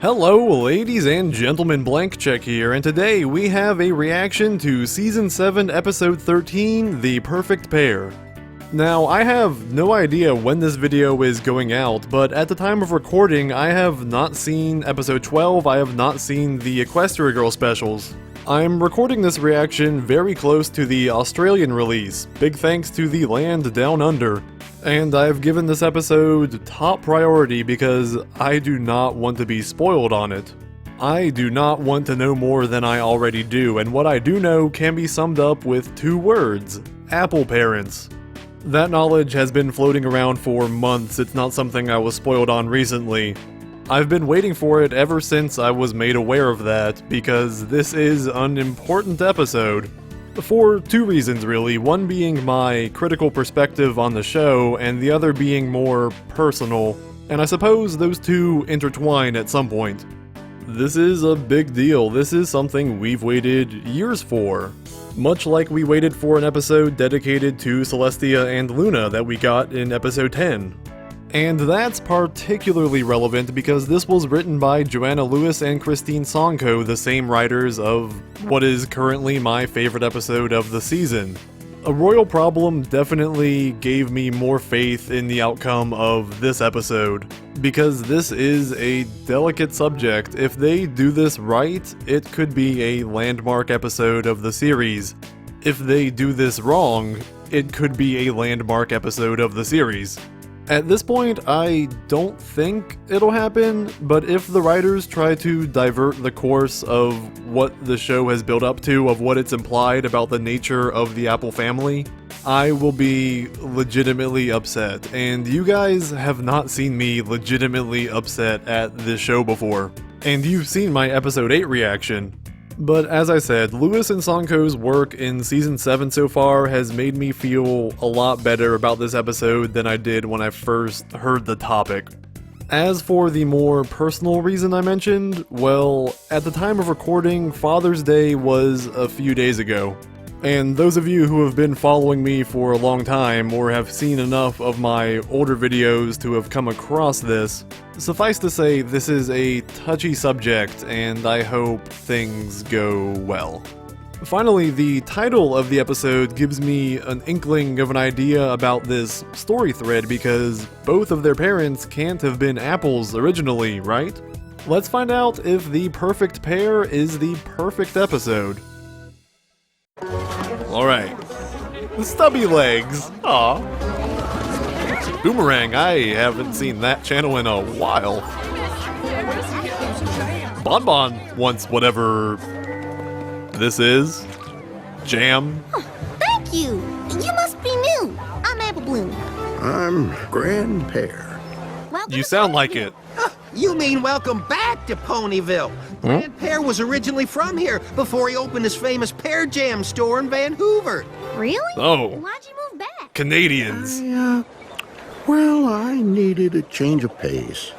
Hello ladies and gentlemen, Blank Check here, and today we have a reaction to Season 7 Episode 13, The Perfect Pair. Now, I have no idea when this video is going out, but at the time of recording I have not seen Episode 12, I have not seen the Equestria Girl specials. I'm recording this reaction very close to the Australian release, big thanks to the land down under. And I've given this episode top priority because I do not want to be spoiled on it. I do not want to know more than I already do, and what I do know can be summed up with two words: Apple parents. That knowledge has been floating around for months, it's not something I was spoiled on recently. I've been waiting for it ever since I was made aware of that, because this is an important episode. For two reasons really, one being my critical perspective on the show, and the other being more personal, and I suppose those two intertwine at some point. This is a big deal, this is something we've waited years for. Much like we waited for an episode dedicated to Celestia and Luna that we got in episode 10. And that's particularly relevant because this was written by Joanna Lewis and Christine Sonko, the same writers of what is currently my favorite episode of the season. A Royal Problem definitely gave me more faith in the outcome of this episode, because this is a delicate subject. If they do this right, it could be a landmark episode of the series. If they do this wrong, it could be a landmark episode of the series. At this point, I don't think it'll happen, but if the writers try to divert the course of what the show has built up to, of what it's implied about the nature of the Apple family, I will be legitimately upset. And you guys have not seen me legitimately upset at this show before. And you've seen my episode 8 reaction. But as I said, Lewis and Sonko's work in Season 7 so far has made me feel a lot better about this episode than I did when I first heard the topic. As for the more personal reason I mentioned, well, at the time of recording, Father's Day was a few days ago. And those of you who have been following me for a long time or have seen enough of my older videos to have come across this, suffice to say this is a touchy subject and I hope things go well. Finally, the title of the episode gives me an inkling of an idea about this story thread because both of their parents can't have been apples originally, right? Let's find out if The Perfect Pair is the perfect episode. Alright. The stubby legs. Aw. Boomerang, I haven't seen that channel in a while. Bonbon wants whatever this is. Jam. Oh, thank you. You must be new. I'm Apple Bloom. I'm Grand Pear. You sound like it. You mean welcome back to Ponyville? Grand Pear was originally from here before he opened his famous Pear Jam store in Vancouver. Really? Oh. Why'd you move back? Canadians. I needed a change of pace.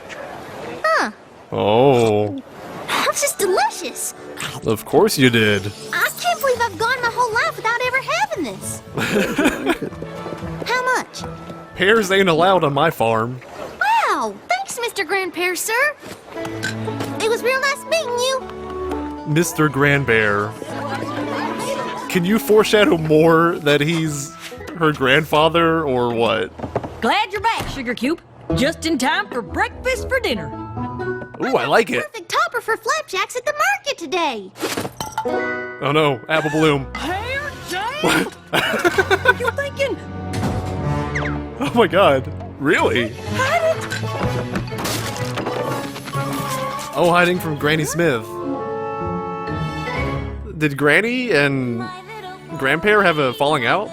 Huh. Oh. This is delicious. Of course you did. I can't believe I've gone my whole life without ever having this. How much? Pears ain't allowed on my farm. Wow. Thanks, Mr. Grand Pear, sir. It was real nice meeting you. Mr. Grand Bear. Can you foreshadow more that he's her grandfather or what? Glad you're back, Sugar Cube. Just in time for breakfast for dinner. Ooh, I like it. Perfect topper for flapjacks at the market today. Oh no, Apple Bloom. Pear Jam? What? What are you thinking? Oh my god. Really? Oh, hiding from Granny Smith. Did Granny and Grandpa have a falling out?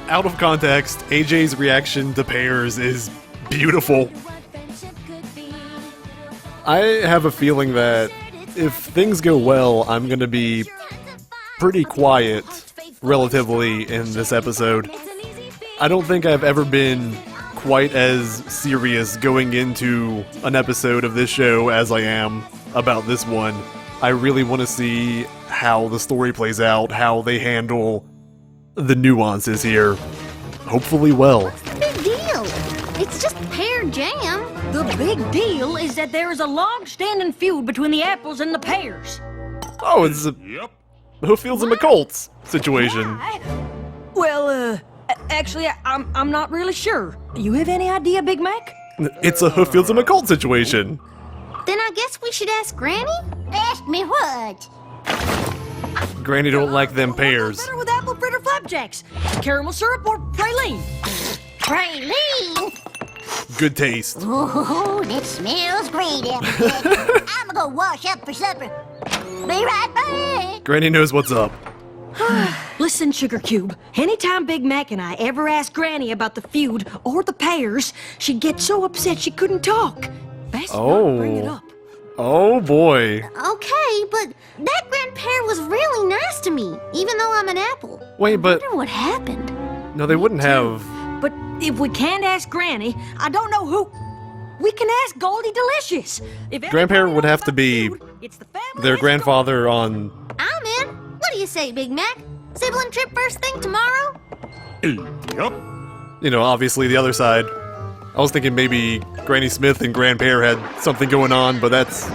Out of context, AJ's reaction to Pears is beautiful. I have a feeling that if things go well, I'm gonna be pretty quiet, relatively, in this episode. I don't think I've ever been quite as serious going into an episode of this show as I am about this one. I really want to see how the story plays out, how they handle the nuances here. Hopefully well. What's the big deal? It's just pear jam. The big deal is that there is a long-standing feud between the apples and the pears. Oh, it's a Fields and McColt's situation. Well, actually, I'm not really sure. You have any idea, Big Mac? It's a Fields and McColt situation. Then I guess we should ask Granny? Ask me what? Granny don't like them pears. Better with apple fritter flapjacks, caramel syrup, or praline. Praline? Good taste. Oh, that smells great, Applejack. I'm gonna go wash up for supper. Be right back. Granny knows what's up. Listen, Sugar Cube, anytime Big Mac and I ever asked Granny about the feud or the pears, she'd get so upset she couldn't talk. Best not bring it up. Oh boy. Okay, but that grandpa was really nice to me, even though I'm an apple. Wait, but I wonder what happened. no, they wouldn't have. But if we can't ask Granny, I don't know who. We can ask Goldie Delicious. If Grandpa anybody would knows have to about be the feud, it's the family their history. grandfather on. I'm in. What do you say, Big Mac? Sibling trip first thing tomorrow? Yep. You know, obviously the other side. I was thinking maybe Granny Smith and Grandpa had something going on, but that's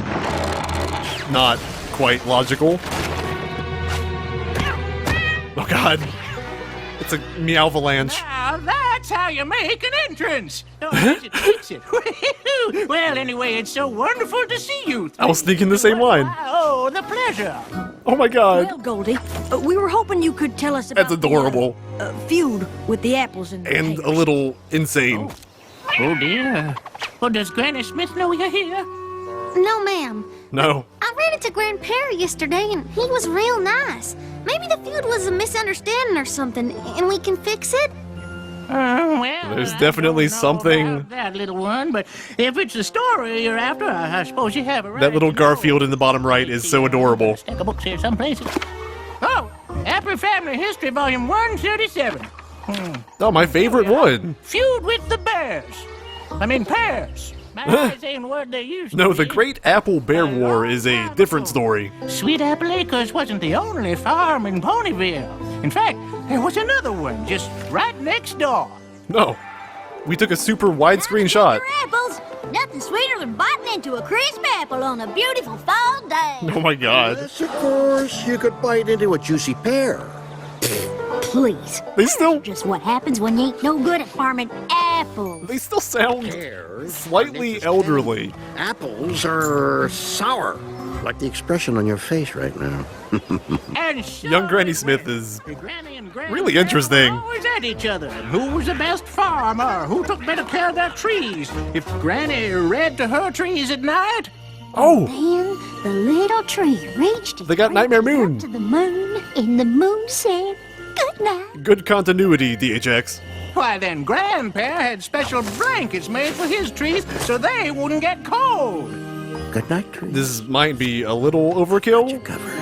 not quite logical. Oh God. It's a meowvalanche. Now that's how you make an entrance. Don't fix it, fix it. Well, anyway, it's so wonderful to see you. I was thinking the same line. Oh, the pleasure. Oh my God. Well, Goldie, we were hoping you could tell us about That's adorable. the feud with the apples and the And pears. a little insane. Oh dear. Well, does Granny Smith know you're here? No, ma'am. No. I ran into Grandpa yesterday, and he was real nice. Maybe the feud was a misunderstanding or something, and we can fix it? Well, There's I definitely don't know something- about that little one, but if it's the story you're after, I suppose you have a right. That little to know. Garfield in the bottom right is so adorable. Stack of books here someplace. Oh, Happy Family History, Volume 137. Oh, my favorite one. Feud with the bears. I mean pears. My eyes ain't what they used No, to the be. Great Apple Bear War is a different story. Sweet Apple Acres wasn't the only farm in Ponyville. In fact, there was another one just right next door. No. We took a super widescreen shot. Apples! Nothing sweeter than biting into a crisp apple on a beautiful fall day. Oh my God. Yes, of course, you could bite into a juicy pear. Please. They still Just what happens when you ain't no good at farming apples. they still sound Pears? slightly elderly. Apples are sour, like the expression on your face right now. And so Young Granny it Smith went. is Granny and Granny really interesting. were always at each other. Who was the best farmer? Who took better care of their trees? If Granny read to her trees at night, Oh, Then the little tree reached. They got Nightmare Moon. To the moon, and the moon said, "Good night." good continuity, DHX. why then Grandpa had special blankets made for his trees so they wouldn't get cold. Good night, tree. This might be a little overkill. Covered.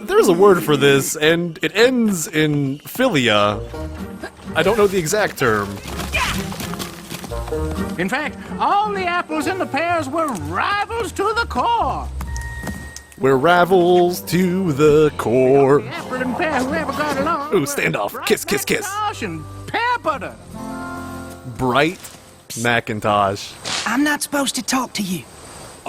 There's a word for this, and it ends in philia. I don't know the exact term. In fact, all the apples and the pears were rivals to the core. We're rivals to the core. The apple and pear, whoever got along. Ooh, were standoff. Bright Kiss, kiss, kiss. Macintosh and pear butter. Bright Macintosh. I'm not supposed to talk to you.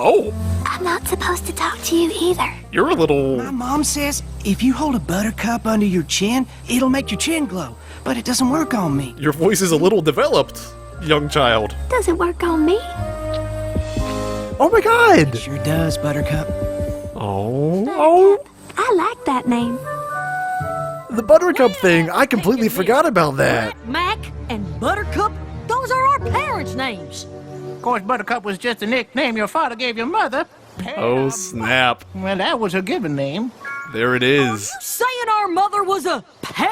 Oh, I'm not supposed to talk to you either. you're a little. My mom says if you hold a buttercup under your chin, it'll make your chin glow. But it doesn't work on me. Your voice is a little developed, young child. Does it work on me? Oh my God. Sure does, Buttercup. Oh, I like that name. the Buttercup thing. I completely forgot about that. Mac and Buttercup, those are our parents' names. Of course, Buttercup was just a nickname your father gave your mother. Pear Oh snap. Well, that was her given name. There it is. Saying our mother was a pear?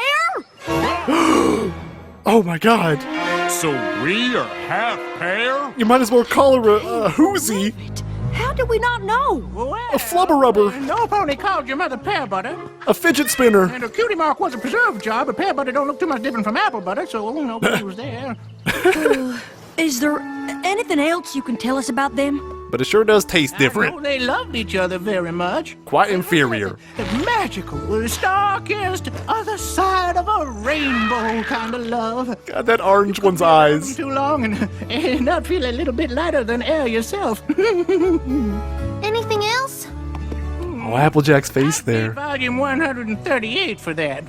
Oh my God. So we are half pear? You might as well call her a hoozy. How did we not know? Well, A flubber rubber. no pony called your mother pear butter, A fidget spinner. and her cutie mark was a preserved jar, but pear butter don't look too much different from apple butter, so nobody was there. Is there anything else you can tell us about them? But it sure does taste I know different. they loved each other very much. Quite inferior. The magical, star-kissed other side of more rainbow kind of love. God, that orange one's eyes. Too long and not feel a little bit lighter than air yourself. Anything else? Oh, Applejack's face there. Volume 138 for that.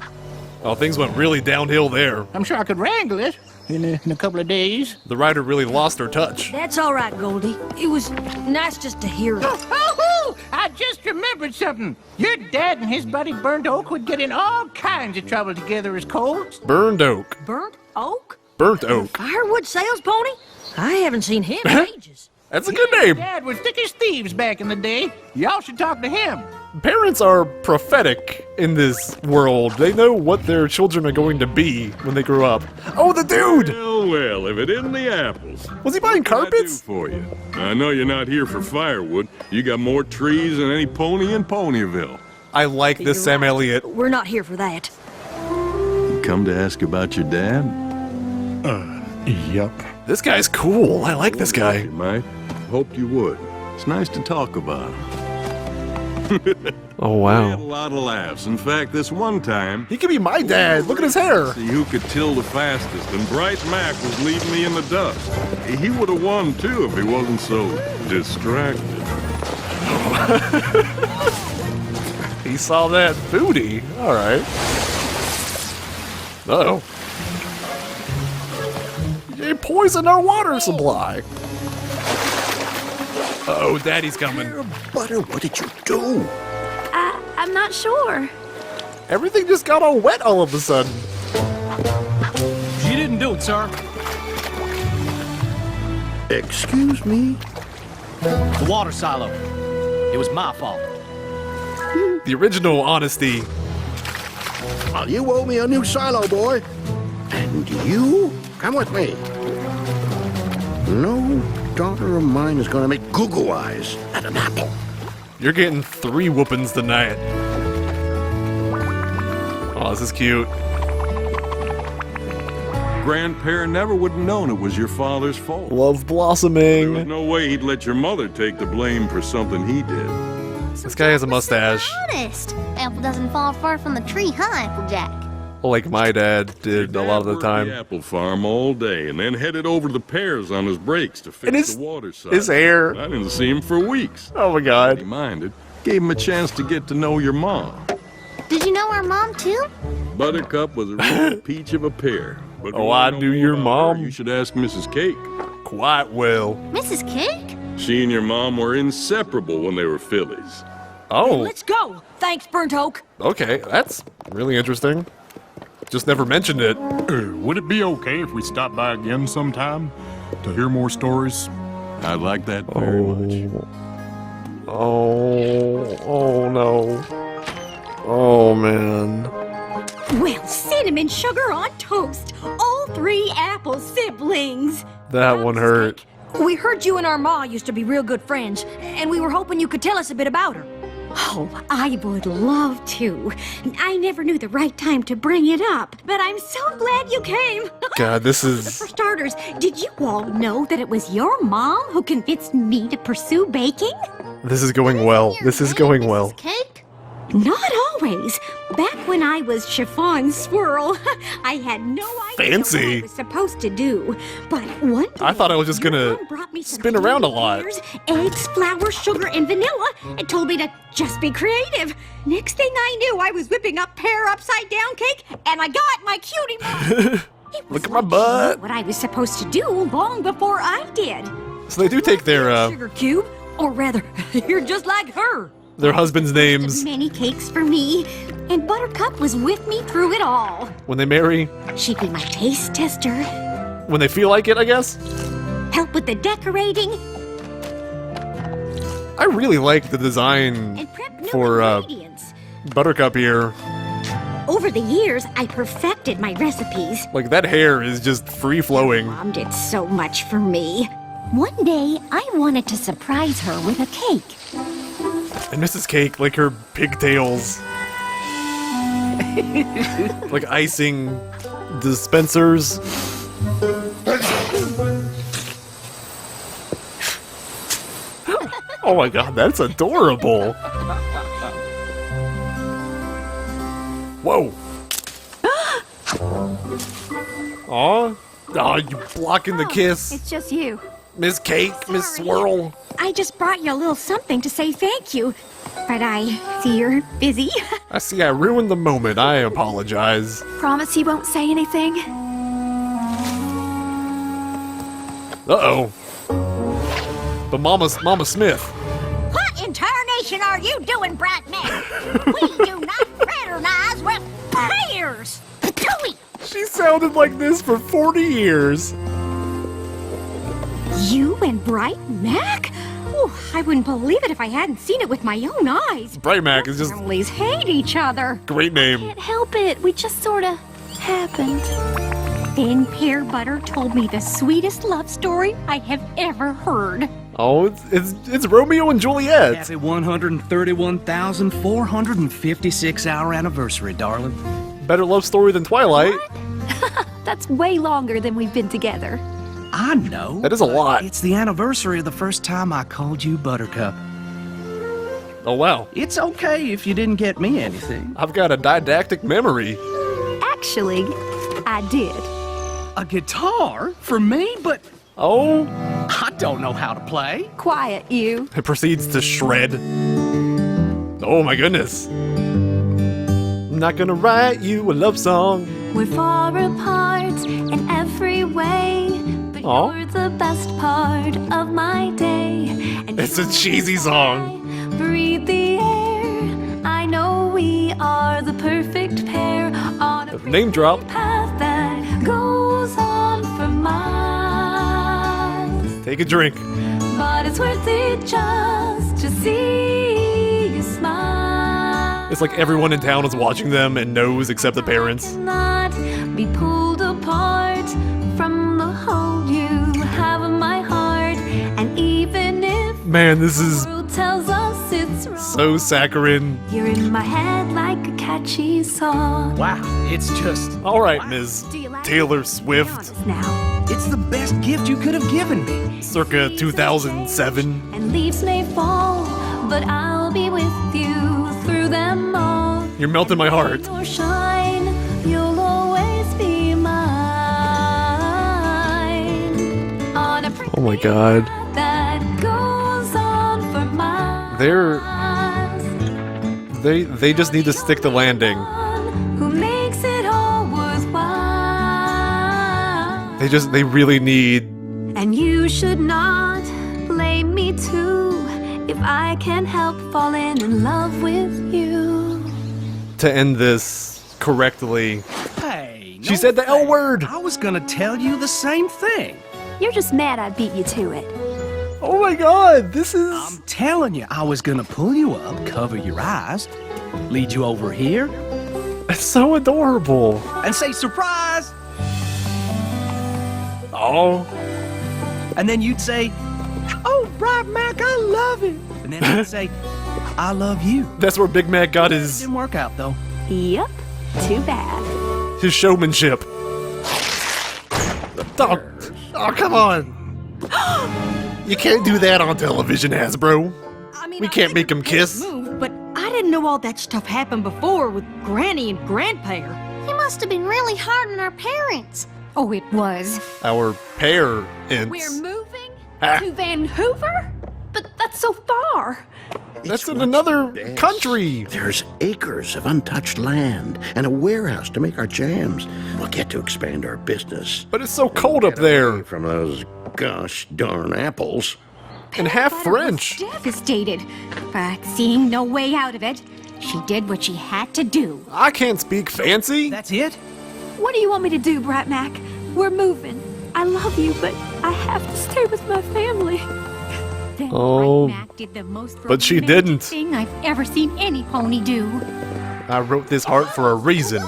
Oh, things went really downhill there. I'm sure I could wrangle it in a couple of days. The writer really lost her touch. That's all right, Goldie. It was nice just to hear it. Oh, I just remembered something. Your dad and his buddy Burnt Oak would get in all kinds of trouble together as colts. Burned oak. Burnt oak? Burnt oak. Firewood sales pony? I haven't seen him in ages. That's a good name. Dad was thick as thieves back in the day. Y'all should talk to him. Parents are prophetic in this world. They know what their children are going to be when they grow up. Oh, the dude! Well, if it isn't the apples. Was he buying What can I do carpets? for you? I know you're not here for firewood. You got more trees than any pony in Ponyville. I like this Sam You're right. Elliott. We're not here for that. You come to ask about your dad? Yup. This guy's cool. I like this guy. You might. Hoped you would. It's nice to talk about him. Oh, We had a wow. lot of laughs. In fact, this one time, He could be my dad. Look at his hair. see who could till the fastest, and Bright Mac was leading me in the dust. He would have won, too, if he wasn't so distracted. He saw that booty. All right. Uh-oh. They poisoned our water supply. Uh-oh, Daddy's coming. Butter, what did you do? I'm not sure. Everything just got all wet all of a sudden. She didn't do it, sir. Excuse me? The water silo. It was my fault. The original honesty. Well, you owe me a new silo, boy. And you? Come with me. No daughter of mine is gonna make goo-goo eyes at an apple. You're getting 3 whoopings tonight. Oh, this is cute. Grandpa never would have known it was your father's fault. Love There was blossoming. no way he'd let your mother take the blame for something he did. This guy has a mustache, Honest. Apple doesn't fall far from the tree, huh, Applejack? like my dad did a lot of the Dad worked time. the apple farm all day and then headed over to the Pears on his breaks to fix And his- the water side. his hair. I didn't see him for weeks. Oh my He god. minded. Gave him a chance to get to know your mom. Did you know our mom, too? Buttercup was a real peach of a pear. But if Oh, you wanna I know knew more your about mom. her, you should ask Mrs. Cake. Quite well. Mrs. Cake? She and your mom were inseparable when they were fillies. Oh, Let's go. Thanks, Burnt Oak. okay. That's really interesting. Just never mentioned it. Would it be okay if we stopped by again sometime to hear more stories? I'd like that very much. Oh no. Oh man. Well, cinnamon sugar on toast. All 3 apple siblings. That one hurt. We heard you and our ma used to be real good friends, and we were hoping you could tell us a bit about her. Oh, I would love to. I never knew the right time to bring it up, but I'm so glad you came. God, this is... For starters, did you all know that it was your mom who convinced me to pursue baking? This is going well. This is going well. Mrs. Cake? Not always. Back when I was chiffon swirl, I had no idea Fancy. what I was supposed to do. But one day, I thought I was just your gonna mom brought me some spin around a candy lot. pears, eggs, flour, sugar, and vanilla, and told me to just be creative. Next thing I knew, I was whipping up pear upside down cake, and I got my cutie mark. It was Look at my like she butt. knew what I was supposed to do long before I did. So they do take their Sugar Cube, or rather, you're just like her. husbands' names Many cakes for me, and Buttercup was with me through it all. when they marry, She'd be my taste tester, when they feel like it, I guess. help with the decorating, I really like the design and prep new for ingredients. Buttercup here. Over the years, I perfected my recipes. Like that hair is just free flowing. Mom did so much for me. One day, I wanted to surprise her with a cake. And Mrs. Cake, like her pigtails, like icing dispensers. Oh my god, that's adorable. Whoa. Aw. Aw, you blocking the kiss. It's just you. Miss Cake, Miss Swirl. I just brought you a little something to say thank you. But I see you're busy. I see I ruined the moment. I apologize. Promise you won't say anything? Uh-oh. But Mama Smith. What in tarnation are you doing, Brat Man? We do not fraternize with players! Patooey! She sounded like this for 40 years. You and Bright Mac? Oh, I wouldn't believe it if I hadn't seen it with my own eyes. Bright Mac is just Families hate each other. great name. Can't help it. We just sorta happened. Then Pear Butter told me the sweetest love story I have ever heard. Oh, it's Romeo and Juliet. Happy 131,456-hour anniversary, darling. Better love story than Twilight. That's way longer than we've been together. I know. That is a lot. It's the anniversary of the first time I called you Buttercup. Oh, wow. It's okay if you didn't get me anything. I've got a didactic memory. Actually, I did. A guitar? For me? But Oh, I don't know how to play. Quiet, you. it proceeds to shred. Oh my goodness. I'm not gonna write you a love song. We're far apart in every way, but Aw. you're the best part of my day. And It's a you cheesy and song. I breathe the air. I know we are the perfect pair on a Name drop. path that goes on for miles. Take a drink. But it's worth it just to see you smile. It's like everyone in town is watching them and knows except the parents. Not be pulled apart from the hold you have in my heart. And even if Man, this is the world tells us it's wrong, so saccharine. you're in my head like a catchy song. Wow, it's just... All right, Ms. Do you like Taylor it? Be Swift, honest now. It's the best gift you could have given me. circa 2007. And leaves may fall, but I'll be with you through them all. You're melting my heart. Your shine, you'll always be mine. On a Oh my God. path that goes on for miles. They just need to stick the landing. Who makes it all worthwhile. They really need. And you should not blame me too if I can't help falling in love with you. To end this correctly. Hey, She said the L word. I was gonna tell you the same thing. You're just mad I beat you to it. Oh my God, this is. I'm telling you, I was gonna pull you up, cover your eyes, lead you over here, It's so adorable. and say surprise. Oh, And then you'd say, "Oh, Bright Mac, I love it." And then I'd say, "I love you." that's where Big Mac got his Didn't work out though. Yep, too bad. showmanship. Oh, come on. You can't do that on television, Hasbro. I mean, We I can't make figured 'em the kiss. Move, but I didn't know all that stuff happened before with Granny and Grandpa. He must have been really hard on our parents. Oh, it was. Our pair We're ins. moving Ah. to Vancouver? But that's so far. That's in another country. There's acres of untouched land and a warehouse to make our jams. We'll get to expand our business. But it's so cold up there. From those gosh darn apples. And half Butter was French. Devastated, but seeing no way out of it, she did what she had to do. I can't speak fancy. That's it? What do you want me to do, Bright Mac? We're moving. I love you, but I have to stay with my family. Then Oh, Bright Mac did the most but she romantic didn't. thing I've ever seen any pony do. I wrote this heart for a reason.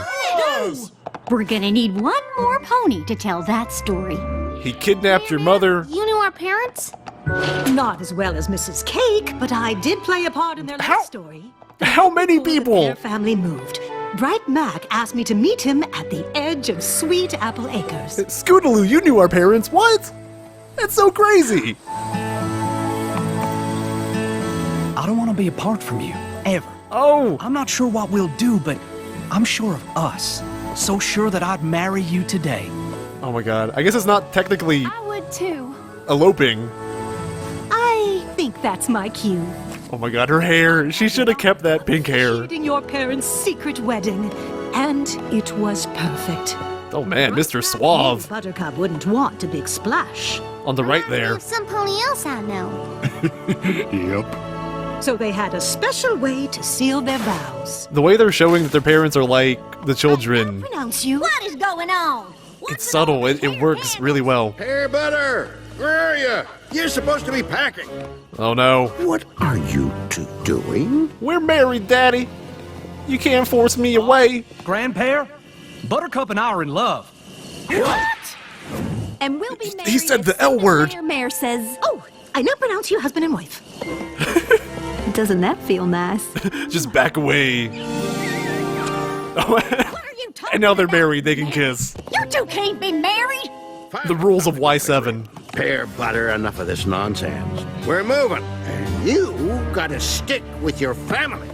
We're gonna need one more pony to tell that story. He kidnapped your mother. You knew our parents? Not as well as Mrs. Cake, but I did play a part in their How- love story. How many people? Their family moved. Bright Mac asked me to meet him at the edge of Sweet Apple Acres. Scootaloo, you knew our parents. What? That's so crazy. I don't want to be apart from you, ever. Oh, I'm not sure what we'll do, but I'm sure of us. so sure that I'd marry you today. Oh my god. I guess it's not technically I would too. eloping. I think that's my cue. Oh my god, her hair. She should have kept that pink hair. In your parents' secret wedding, and it was perfect. Oh man, Mr. Suave. Buttercup wouldn't want a big splash. On the right there. Of some pony else I know. Yep. So they had a special way to seal their vows. The way they're showing that their parents are like the children, Pronounce you. What is going on? it's subtle. It works really well. Pear butter, where are you? You're supposed to be packing. Oh no. What are you two doing? We're married, Daddy. You can't force me away. Grand Pear, Buttercup and I are in love. And we'll be married. He said the as soon L as word. Mayor Mare says, Oh, I now pronounce you husband and wife. Doesn't that feel nice? Just back away. "What are you talking And now they're about? married. They can kiss. You two can't be married." The rules of Y7. Pear butter, enough of this nonsense. We're moving. And you gotta stick with your family.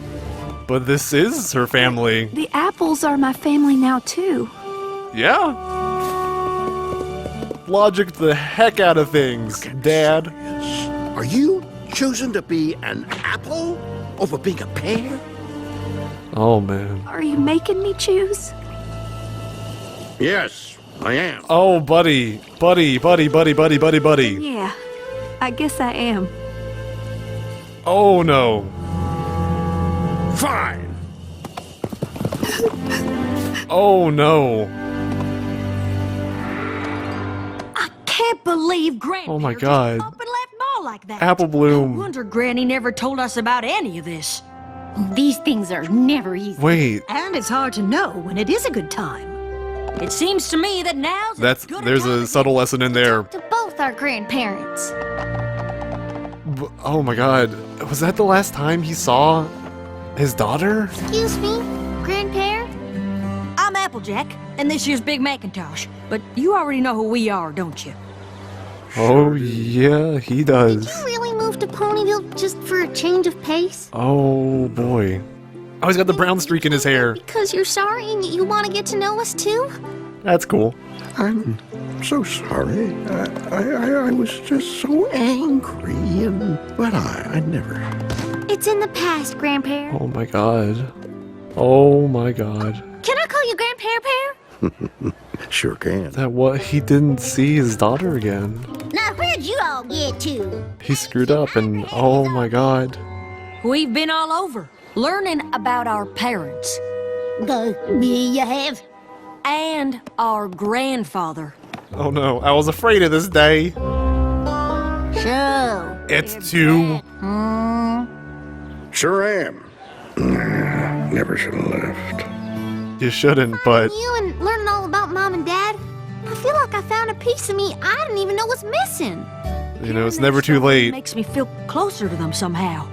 But this is her family. The apples are my family now too. Yeah. Logic the heck out of things, Dad. Are you choosing to be an apple over being a pear? Oh man. Are you making me choose? Yes, I am. Oh, buddy. Buddy. Yeah, I guess I am. Oh no. Fine. Oh no. I can't believe Granny Oh my just God. up and left Maw like that. Apple Bloom. No wonder Granny never told us about any of this. These things are never easy. Wait. And it's hard to know when it is a good time. It seems to me that now's as good There's time a as subtle lesson in there. To both our grandparents. Oh my god. Was that the last time he saw his daughter? Excuse me, grandparent? I'm Applejack, and this year's Big Macintosh. But you already know who we are, don't you? Oh yeah, he Did does. you really move to Ponyville just for a change of pace? Oh boy. Oh, he's got the brown streak in his hair. Because you're sorry and you want to get to know us too? That's cool. I'm so sorry. I was just so angry, but I never. It's in the past, grandparent. Oh my god. Oh my god. Can I call you grandparent? Sure can. That what? He didn't see his daughter again. Now where'd you all get to? He screwed up and oh my god. We've been all over, learning about our parents. You have? And our grandfather. Oh no, I was afraid of this day. So. It's too. Sure am. Never should have left. You shouldn't, but You and learning all about mom and dad? I feel like I found a piece of me I didn't even know was missing. you know, it's never too late. Makes me feel closer to them somehow.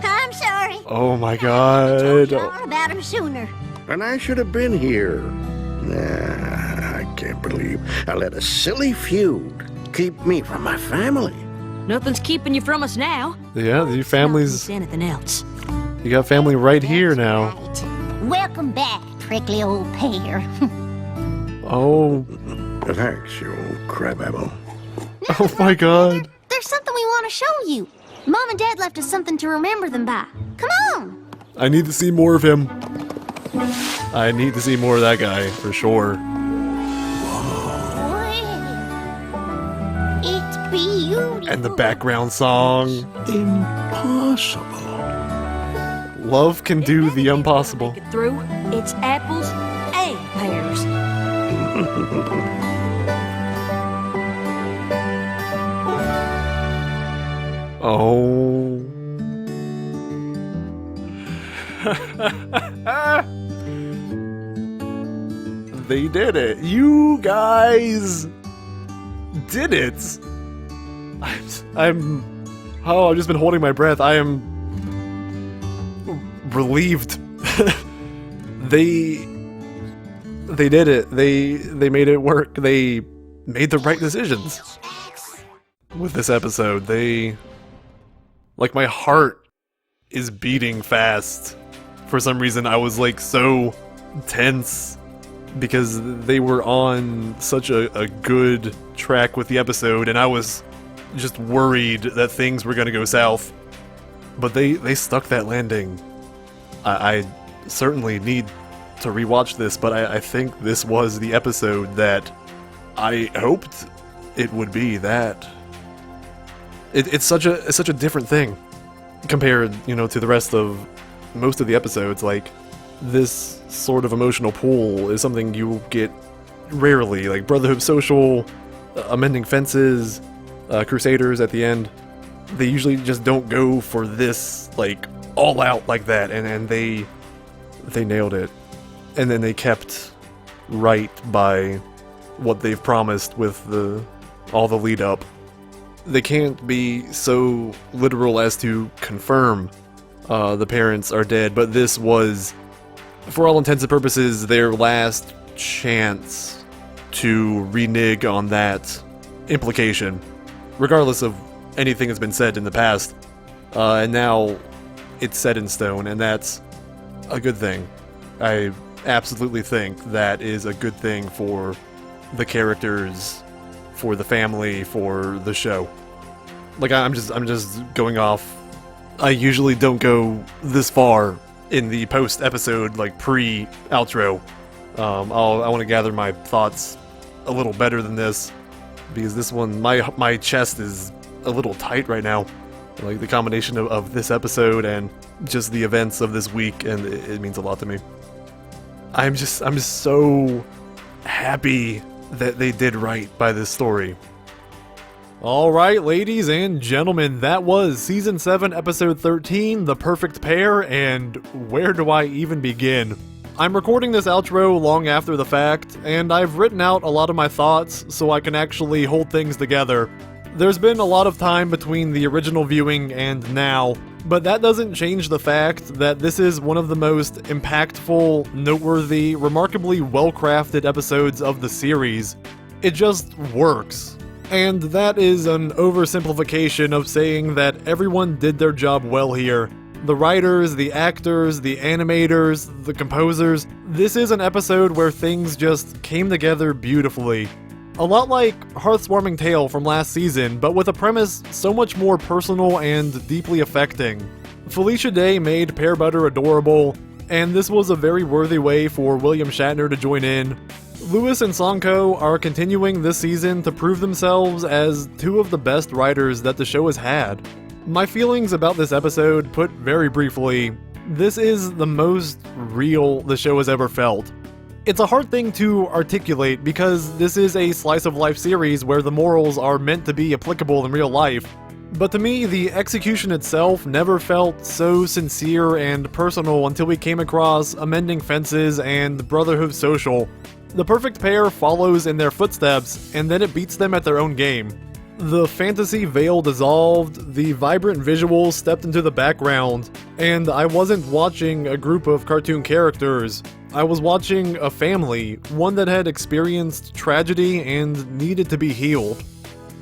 I'm sorry. Oh my Told you god. all about him sooner. And I should have been here. Nah, I can't believe I let a silly feud keep me from my family. Nothing's keeping you from us now. Yeah, your family's. Not anything else. You got family right here now. Right. Welcome back, prickly old Pear. Oh. Thanks, you old crabapple. Oh my god. There's something we want to show you. Mom and Dad left us something to remember them by. Come on. I need to see more of him. I need to see more of that guy, for sure. It's beautiful. And the background song. Impossible. Love can do the impossible. Get through. It's apples and pears. Oh. They did it. You guys did it. Oh, I've just been holding my breath. I am relieved. They did it. They made it work. They made the right decisions with this episode. Like, my heart is beating fast. For some reason, I was like so tense because they were on such a good track with the episode, and I was just worried that things were going to go south. But they stuck that landing. I certainly need to rewatch this, but I think this was the episode that I hoped it would be. That it's such a different thing compared, to the rest of most of the episodes. Like, this sort of emotional pull is something you get rarely. Like Brotherhood Social, Amending Fences, Crusaders at the end. They usually just don't go for this, like, all out like that, and they nailed it. And then they kept right by what they've promised with all the lead up. They can't be so literal as to confirm the parents are dead, but this was, for all intents and purposes, their last chance to renege on that implication, regardless of anything that's been said in the past. And now it's set in stone, and that's a good thing. I absolutely think that is a good thing for the characters, for the family, for the show. Like, I'm just going off. I usually don't go this far in the post-episode, like, pre-outro. I want to gather my thoughts a little better than this, because this one, my chest is a little tight right now. Like, the combination of this episode and just the events of this week, and it means a lot to me. I'm just so happy that they did right by this story. Alright, ladies and gentlemen, that was Season 7, Episode 13, The Perfect Pair, and where do I even begin? I'm recording this outro long after the fact, and I've written out a lot of my thoughts so I can actually hold things together. There's been a lot of time between the original viewing and now, but that doesn't change the fact that this is one of the most impactful, noteworthy, remarkably well-crafted episodes of the series. It just works. And that is an oversimplification of saying that everyone did their job well here. The writers, the actors, the animators, the composers. This is an episode where things just came together beautifully. A lot like Hearth's Warming Tale from last season, but with a premise so much more personal and deeply affecting. Felicia Day made Pear Butter adorable, and this was a very worthy way for William Shatner to join in. Lewis and Sonko are continuing this season to prove themselves as two of the best writers that the show has had. My feelings about this episode, put very briefly, this is the most real the show has ever felt. It's a hard thing to articulate because this is a slice-of-life series where the morals are meant to be applicable in real life. But to me, the execution itself never felt so sincere and personal until we came across Amending Fences and Brotherhood Social. The Perfect Pair follows in their footsteps, and then it beats them at their own game. The fantasy veil dissolved, the vibrant visuals stepped into the background, and I wasn't watching a group of cartoon characters. I was watching a family, one that had experienced tragedy and needed to be healed.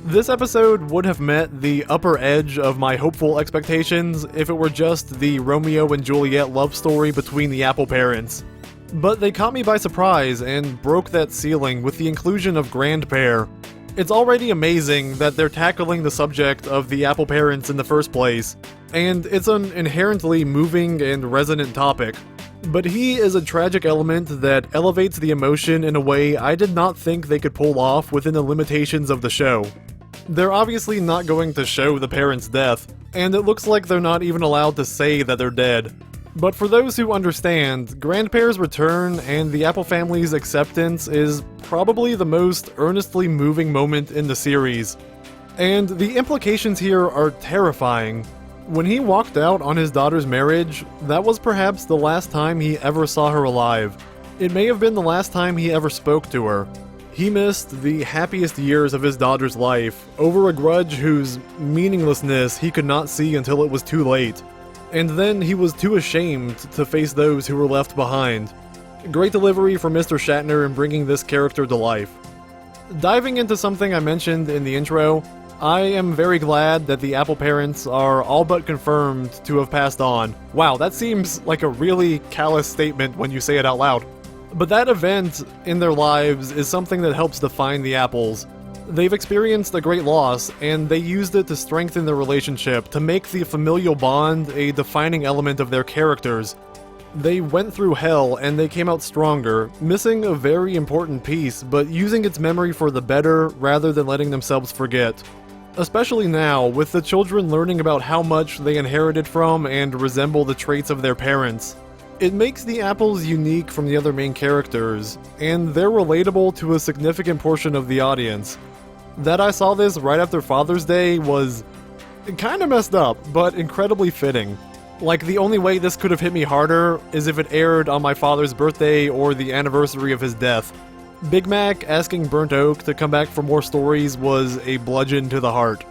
This episode would have met the upper edge of my hopeful expectations if it were just the Romeo and Juliet love story between the Apple parents. But they caught me by surprise and broke that ceiling with the inclusion of Grand Pear. It's already amazing that they're tackling the subject of the Apple parents in the first place, and it's an inherently moving and resonant topic. But he is a tragic element that elevates the emotion in a way I did not think they could pull off within the limitations of the show. They're obviously not going to show the parents' death, and it looks like they're not even allowed to say that they're dead. But for those who understand, Grand Pear's return and the Apple family's acceptance is probably the most earnestly moving moment in the series. And the implications here are terrifying. When he walked out on his daughter's marriage, that was perhaps the last time he ever saw her alive. It may have been the last time he ever spoke to her. He missed the happiest years of his daughter's life over a grudge whose meaninglessness he could not see until it was too late. And then he was too ashamed to face those who were left behind. Great delivery from Mr. Shatner in bringing this character to life. Diving into something I mentioned in the intro, I am very glad that the Apple parents are all but confirmed to have passed on. Wow, that seems like a really callous statement when you say it out loud. But that event in their lives is something that helps define the apples. They've experienced a great loss, and they used it to strengthen their relationship, to make the familial bond a defining element of their characters. They went through hell, and they came out stronger, missing a very important piece, but using its memory for the better rather than letting themselves forget. Especially now, with the children learning about how much they inherited from and resemble the traits of their parents. It makes the apples unique from the other main characters, and they're relatable to a significant portion of the audience. That I saw this right after Father's Day was kinda messed up, but incredibly fitting. Like, the only way this could have hit me harder is if it aired on my father's birthday or the anniversary of his death. Big Mac asking Burnt Oak to come back for more stories was a bludgeon to the heart.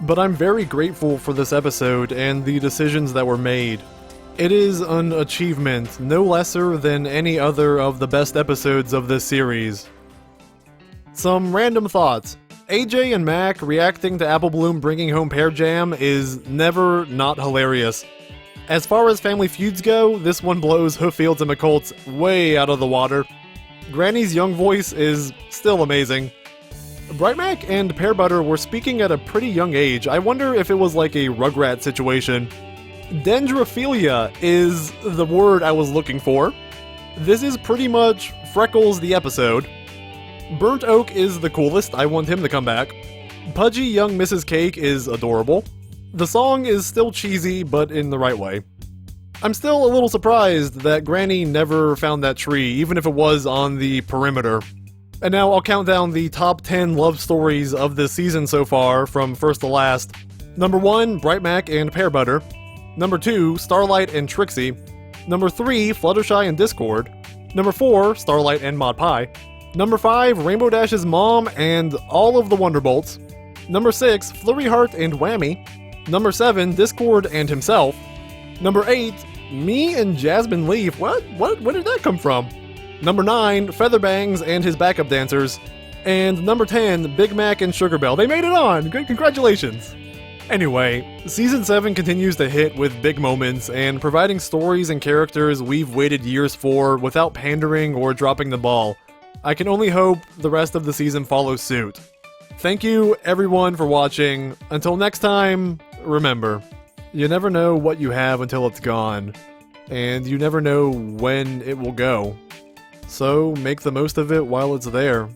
But I'm very grateful for this episode and the decisions that were made. It is an achievement no lesser than any other of the best episodes of this series. Some random thoughts. AJ and Mac reacting to Apple Bloom bringing home Pear Jam is never not hilarious. As far as family feuds go, this one blows Hooffields and McColt's way out of the water. Granny's young voice is still amazing. Bright Mac and Pear Butter were speaking at a pretty young age. I wonder if it was like a Rugrat situation. Dendrophilia is the word I was looking for. This is pretty much Freckles the episode. Burnt Oak is the coolest, I want him to come back. Pudgy young Mrs. Cake is adorable. The song is still cheesy, but in the right way. I'm still a little surprised that Granny never found that tree, even if it was on the perimeter. And now I'll count down the top 10 love stories of this season so far, from first to last. Number 1, Bright Mac and Pear Butter. Number 2, Starlight and Trixie. Number 3, Fluttershy and Discord. Number 4, Starlight and Mod Pie. Number 5, Rainbow Dash's mom and all of the Wonderbolts. Number 6, Flurry Heart and Whammy. Number 7, Discord and himself. Number 8, me and Jasmine Leaf. Where did that come from? Number 9, Featherbangs and his backup dancers. And number 10, Big Mac and Sugar Belle. They made it on! Good, congratulations! Anyway, Season 7 continues to hit with big moments and providing stories and characters we've waited years for without pandering or dropping the ball. I can only hope the rest of the season follows suit. Thank you, everyone, for watching. Until next time, remember, you never know what you have until it's gone, and you never know when it will go. So make the most of it while it's there.